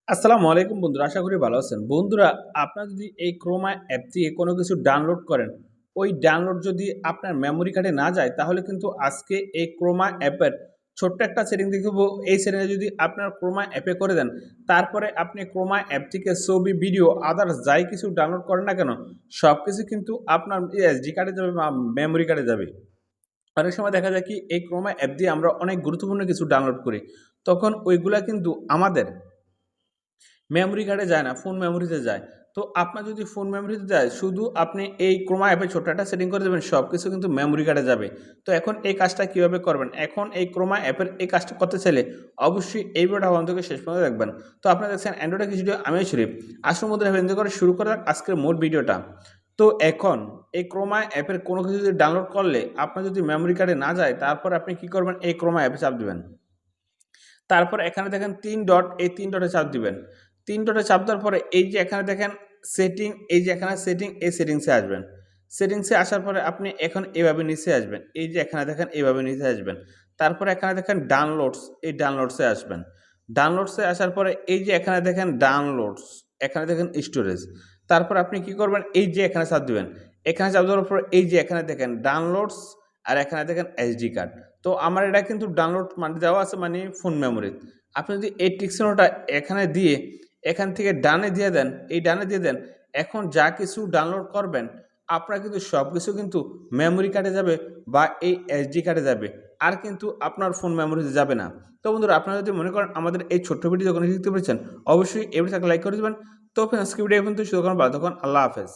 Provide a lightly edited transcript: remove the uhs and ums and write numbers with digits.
আসসালামু আলাইকুম বন্ধুরা, আশা করি ভালো আছেন। বন্ধুরা, আপনারা যদি এই ক্রোমা অ্যাপ দিয়ে কোনো কিছু ডাউনলোড করেন, ওই ডাউনলোড যদি আপনার মেমোরি কার্ডে না যায়, তাহলে কিন্তু আজকে এই ক্রোমা অ্যাপের ছোট্ট একটা সেটিং দেখাবো। এই সেটিংয়ে যদি আপনার ক্রোমা অ্যাপে করে দেন, তারপরে আপনি ক্রোমা অ্যাপ থেকে ছবি, ভিডিও, আদার্স যাই কিছু ডাউনলোড করেন না কেন, সবকিছু কিন্তু আপনার এসডি কার্ডে যাবে বা মেমোরি কার্ডে যাবে। অনেক সময় দেখা যায় কি এই ক্রোমা অ্যাপ দিয়ে আমরা অনেক গুরুত্বপূর্ণ কিছু ডাউনলোড করি, তখন ওইগুলা কিন্তু আমাদের মেমোরি কার্ডে যায় না, ফোন মেমোরিতে যায়। তো আপনার যদি ফোন মেমোরিতে যায়, শুধু আপনি এই ক্রোমা অ্যাপে ছোট্ট একটা সেটিং করে দেবেন, সবকিছু কিন্তু মেমোরি কার্ডে যাবে। তো এখন এই কাজটা কিভাবে করবেন? এখন এই ক্রোমা অ্যাপের এই কাজটা করতে চাইলে অবশ্যই এই ভিডিওটা প্রথম থেকে শেষ পর্যন্ত দেখবেন। তো আপনারা দেখছেন অ্যান্ড্রয়েড কিছু ভিডিও, আমি শরীফ। আসল মধ্যে হেভেন করে শুরু করা যাক আজকের মোট ভিডিওটা। তো এখন এই ক্রোমা অ্যাপের কোনো কিছু যদি ডাউনলোড করলে আপনার যদি মেমোরি কার্ডে না যায়, তারপর আপনি কি করবেন? এই ক্রোমা অ্যাপে চাপ দিবেন। তারপর এখানে দেখেন ৩ ডট, এই ৩ ডটে চাপ দিবেন। ৩ ডটে চাপ দেওয়ার পরে এই যে এখানে দেখেন সেটিং, এই যে এখানে সেটিং, এই সেটিংসে আসবেন। সেটিংসে আসার পরে আপনি এখন এভাবে নিচে আসবেন। এই যে এখানে দেখেন এভাবে নিচে আসবেন। তারপরে এখানে দেখেন ডাউনলোডস, এই ডাউনলোডসে আসবেন। ডাউনলোডসে আসার পরে এই যে এখানে দেখেন ডাউনলোডস, এখানে দেখেন স্টোরেজ। তারপর আপনি কি করবেন? এই যে এখানে চাপ দিবেন। এখানে চাপ দেওয়ার পর এই যে এখানে দেখেন ডাউনলোডস, আর এখানে দেখেন এসডি কার্ড। তো আমার এটা কিন্তু ডাউনলোড মানে দেওয়া আছে, মানে ফোন মেমোরিতে। আপনি যদি এই টিক চিহ্নটা এখানে দিয়ে এখান থেকে ডানে দিয়ে দেন, এই ডানে দিয়ে দেন, এখন যা কিছু ডাউনলোড করবেন আপনার কিন্তু সবকিছু কিন্তু মেমোরি কার্ডে যাবে বা এই এসডি কার্ডে যাবে, আর কিন্তু আপনার ফোন মেমোরিতে যাবে না। তো বন্ধুরা, আপনারা যদি মনে করেন আমাদের এই ছোট্ট ভিডিও যখন শিখতে পেরেছেন, অবশ্যই এই ভিডিওটাকে লাইক করে দেবেন। তো ফ্রেন্ডস, আজকে ভিডিও কিন্তু শুরু করেন, ভালো থাকুন, আল্লাহ হাফেজ।